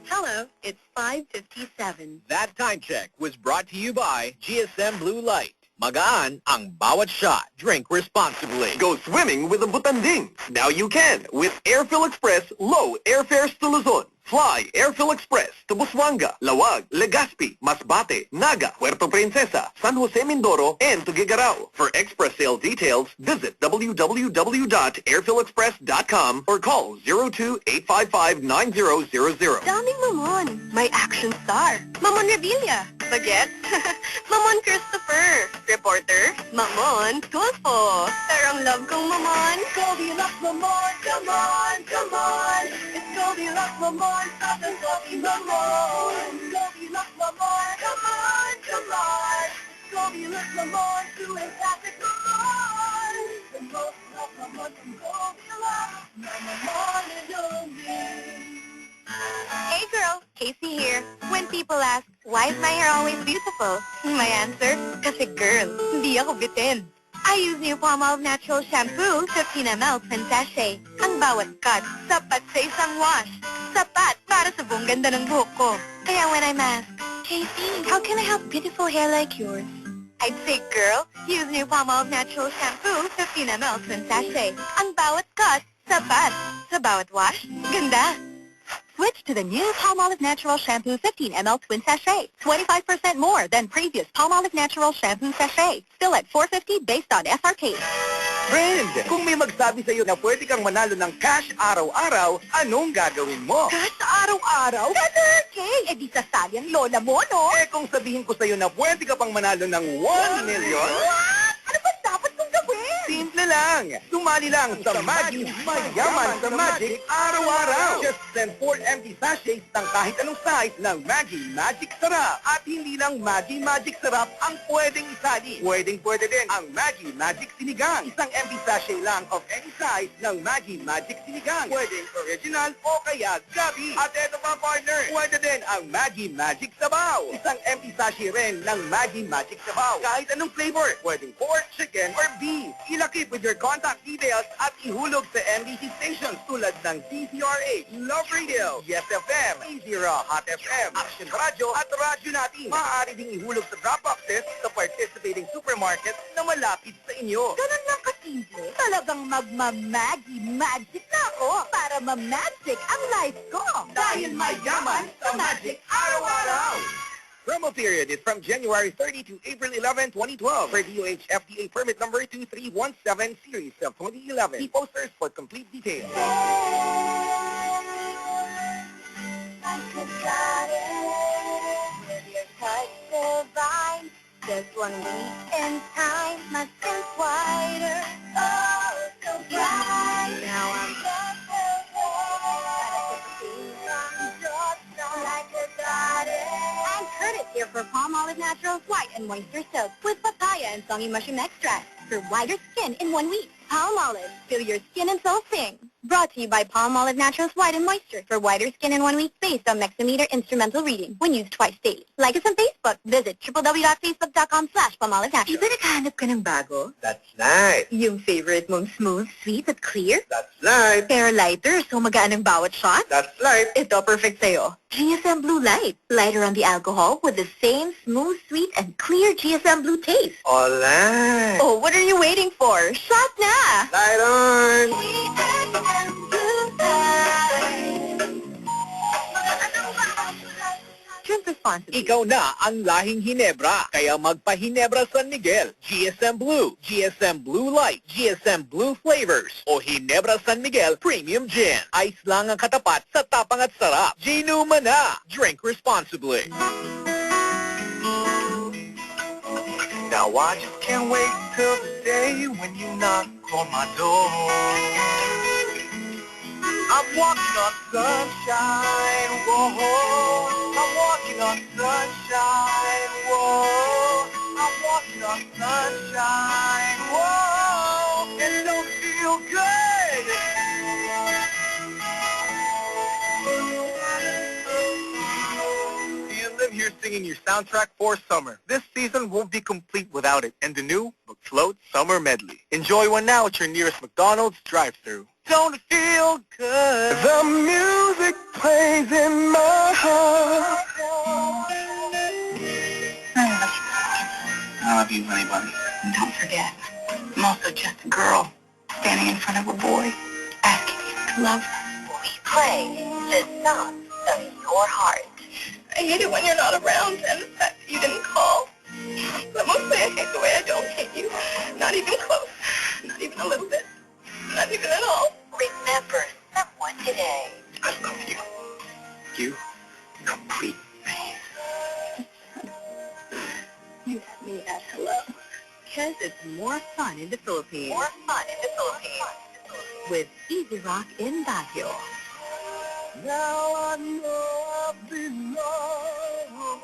Hello, it's 5:57. That time check was brought to you by GSM Blue Light. Magaan ang bawat shot. Drink responsibly. Go swimming with a butanding. Now you can with Airfill Express low airfares to Luzon. Fly Airfill Express to Busuanga, Lawag, Legazpi, Masbate, Naga, Puerto Princesa, San Jose Mindoro, and to Gigarao. For express sale details, visit www.airfillexpress.com or call 02-855-9000. Daming Mamon. May action star. Mamon Revilla. Bagets? Mamon Christopher. Reporter? Mamon Tulfo. Pero ang love kong Mamon. Goldilocks Mamon, come on, come on. It's Goldilocks Mamon. Stop and Goldie Mamon. Goldilocks Mamon, come on, come on. It's Goldilocks Mamon, doing classic Mamon. The most love Mamon from Goldilocks. Mamon and Goldie. Hey girl, Casey here. When people ask, why is my hair always beautiful? My answer, kasi girl, hindi ako bitin. I use new Palmolive Natural Shampoo, 15 ml per sachet. Ang bawat cut, sapat sa isang wash. Sapat para sa buong ganda ng buhok ko. Kaya when I'm asked, Casey, how can I have beautiful hair like yours? I'd say, girl, use new Palmolive Natural Shampoo, 15 ml per sachet. Ang bawat cut, sapat. Sa bawat wash, ganda. Switch to the new Palmolive Natural Shampoo 15 ml Twin Sachet. 25% more than previous Palmolive Natural Shampoo Sachet. Still at $4.50 based on FRP. Friend, kung may magsabi sa'yo na pwede kang manalo ng cash araw-araw, anong gagawin mo? Cash araw-araw? K, di sasali ang lola mo, no? Kung sabihin ko sa'yo na pwede ka pang manalo ng 1 million? What? Ano ba dapat kong gawin? Simple lang. Sumali lang sa Maggi Mayaman sa Magic araw-araw. Just send 4 empty sachets ng kahit anong size ng Maggi Magic Sarap. At hindi lang Maggi Magic Sarap ang pwedeng isali. Pwedeng-pwede din ang Maggi Magic Sinigang. Isang empty sachet lang of any size ng Maggi Magic Sinigang. Pwedeng original o kaya gabi. At eto pa partner, pwede din ang Maggi Magic Sabaw. Isang empty sachet rin ng Maggi Magic Sabaw. Kahit anong flavor, pwedeng pork, chicken, or beef. Ilakip with your contact details at ihulog sa MBC stations tulad ng DCRH, Love Radio, Yes FM, Easy Hot FM, Action Radio at Radyo Natin. Maaari ding ihulog sa drop boxes sa participating supermarket na malapit sa inyo. Ganun lang kasimple. Talagang magma-Maggi magic na ako para ma-magic ang life ko. Dahil mayaman sa magic araw-araw. Promo period is from January 30 to April 11, 2012 for DOH FDA permit number 2317 series of 2011. See posters for complete details. I could got it with your touch divine. Just 1 week in time, my skin's whiter. Oh, so bright. Now I'm here for Palmolive Naturals White and Moisture Soap with papaya and songy mushroom extract for whiter skin in 1 week. Palmolive, fill your skin and soul sing. Brought to you by Palmolive Naturals White and Moisture for whiter skin in 1 week based on Mexometer instrumental reading when used twice daily. Like us on Facebook. Visit www.facebook.com/Palmolive Naturals. Iba naghahanap ka ng bago? That's right. Yung favorite mong smooth, sweet at clear? That's right. Pero lighter, so magaan ang bawat shot? That's right. Ito perfect sa'yo. GSM Blue Light. Lighter on the alcohol with the same smooth, sweet, and clear GSM Blue taste. All right. Oh, what are you waiting for? Shot na! Light on! Drink responsibly. Ikaw na ang lahing Hinebra. Kaya magpa-Hinebra San Miguel. GSM Blue, GSM Blue Light, GSM Blue Flavors, o Hinebra San Miguel Premium Gin. Ice lang ang katapat sa tapang at sarap. Ginuma na. Drink responsibly. Now I just can't wait till the day when you knock on my door. I'm walking on sunshine, whoa. I'm walking on sunshine, whoa. I'm walking on sunshine, whoa. It don't feel good. You live here singing your soundtrack for summer. This season won't be complete without it. And the new McFloat Summer Medley. Enjoy one now at your nearest McDonald's drive-thru. don't feel good. The music plays in my heart. I love you, honey bunny. And don't forget, I'm also just a girl standing in front of a boy asking him to love her. We play the songs of your heart. I hate it when you're not around and the fact that you didn't call. But mostly I hate the way I don't hate you. Not even close. Not even a little bit. Not even at all. Remember someone today. I love you. You complete me. You let me add hello. Because it's more fun in the Philippines. More fun in the Philippines. With Easy Rock in Baguio. Now I know I belong.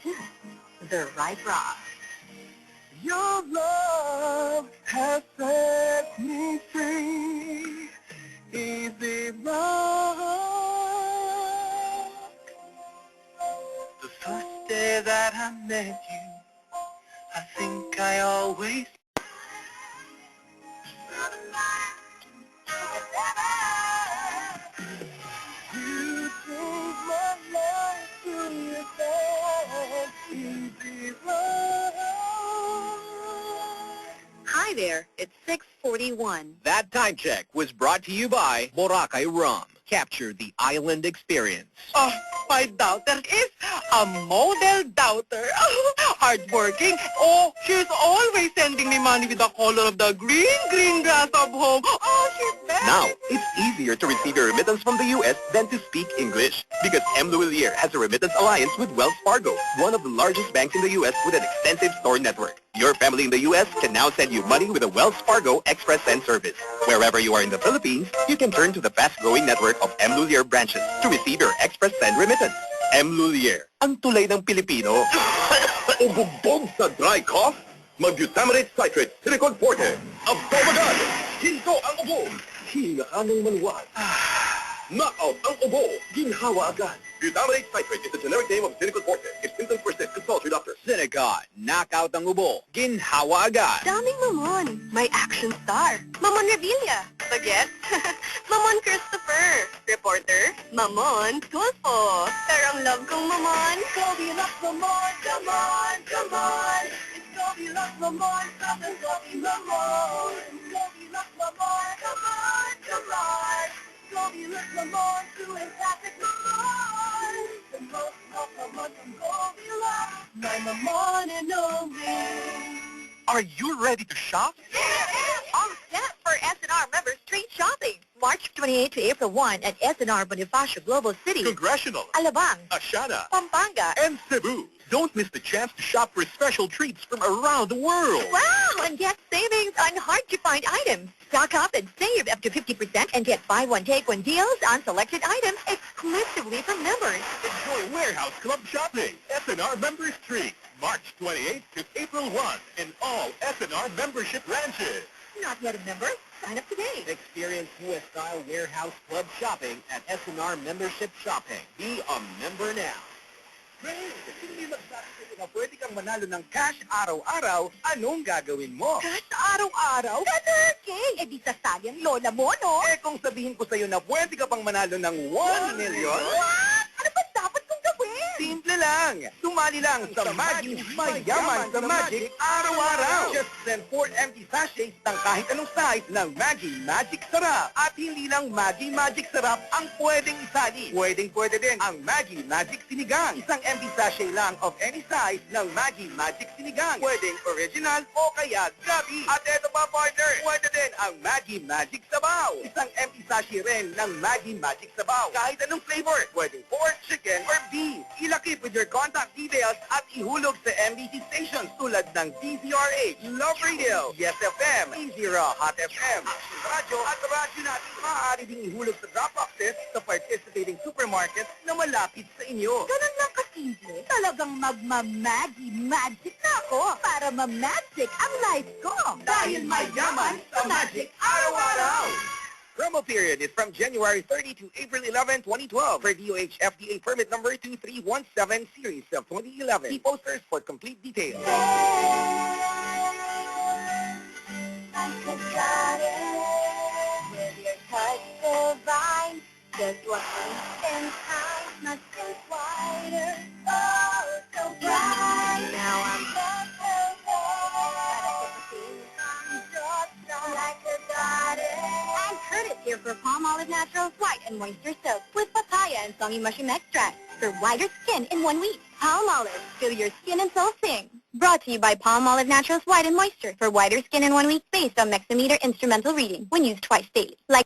Just the right rock. Your love has set me free. Easy rock. The first day that I met you, I think I always. You changed my life to your best. Easy rock. Hi there, it's 6:41. That time check was brought to you by Boracay Rum. Capture the island experience. Oh, my daughter is a model daughter. Hardworking. Oh, she's always sending me money with the color of the green grass of home. Oh, she's very Now, it's easier to receive a remittance from the U.S. than to speak English because M. Louillier has a remittance alliance with Wells Fargo, one of the largest banks in the U.S. with an extensive store network. Your family in the U.S. can now send you money with a Wells Fargo Express Send service. Wherever you are in the Philippines, you can turn to the fast-growing network of M. Louillier branches to receive your Express Send remittance. M. Louillier, ang tulay ng Pilipino. Ubugbog sa dry cough? Mag-butamirate citrate, silicone forte. Absorb agad. Hinto ang ubo. Hinga ka ng manual. Knockout ang ubo. Ginhawa agad. Butamirate citrate is the generic name of silicone forte. If symptoms persist, consult your doctor. Sinigaw, knockout ang ubo, ginhawa agad. Daming Mamon. My action star. Mamon Revilla. Bagets. Mamon Christopher. Reporter. Mamon Tulfo. Pero ang love kong Mamon. Goldilocks Mamon. Come on, come on. It's Goldilocks Mamon. Come and Goldie Mamon. Goldilocks Mamon. Come on, come on. Goldilocks Mamon. True and classic Mamon. The most of Mamon from Goldilocks. My Mamon and only. Are you ready to shop? All set for SNR Member Street Shopping. March 28 to April 1 at SNR Bonifacio Global City, Congressional, Alabang, Ashana, Pampanga. and Cebu. Don't miss the chance to shop for special treats from around the world. Wow! And get savings on hard-to-find items. Stock up and save up to 50% and get buy one, take one deals on selected items exclusively for members. Enjoy Warehouse Club shopping. SNR Member Street, March 28th to April 1 in all SNR membership branches. Not yet a member? Sign up today. Experience U.S.-style warehouse club shopping at SNR Membership Shopping. Be a member now. Friends, hindi magsasabi na pwede kang manalo ng cash araw-araw, anong gagawin mo? Cash araw-araw? Tatarkay! Eh di sasali ang lola mo, no? Eh kung sabihin ko sa'yo na pwede ka pang manalo ng 1 million, What? Ano ba dapat kong gawin? simple lang. Sumali lang sa Maggi Mayaman sa Magic araw-araw. Just send 4 empty sachets ng kahit anong size ng Maggi Magic Sarap. At hindi lang Maggi Magic Sarap ang pwedeng isali. Pwedeng-pwede din ang Maggi Magic Sinigang. Isang empty sachet lang of any size ng Maggi Magic Sinigang. Pwedeng original o kaya gabi. At eto pa partner, pwede din ang Maggi Magic Sabaw. Isang empty sachet rin ng Maggi Magic Sabaw. Kahit anong flavor, pwedeng pork, chicken, or beef. Ilakip with your contact details at ihulog sa MBC stations tulad ng DZRH, Love Radio, Yes FM, Zero, Hot FM, Action Radio, at radyo natin. Maaari ding ihulog sa drop boxes sa participating supermarkets na malapit sa inyo. Ganun lang kasimple. Talagang magma-Maggi magic na ako para ma-magic ang life ko. Dahil mayaman sa Magic araw-araw! Promo period is from January 30 to April 11, 2012 for DOH FDA permit number 2317 series of 2011. See posters for complete details. this one. And how my skin's whiter, oh, so bright. Now I'm like a goddess. And Curtis here for Palmolive Naturals White and Moisture Soap with papaya and songy mushroom extract for whiter skin in 1 week. Palmolive, feel your skin and soul sing. Brought to you by Palmolive Naturals White and Moisture for whiter skin in 1 week based on Mexameter instrumental reading when used twice daily. Like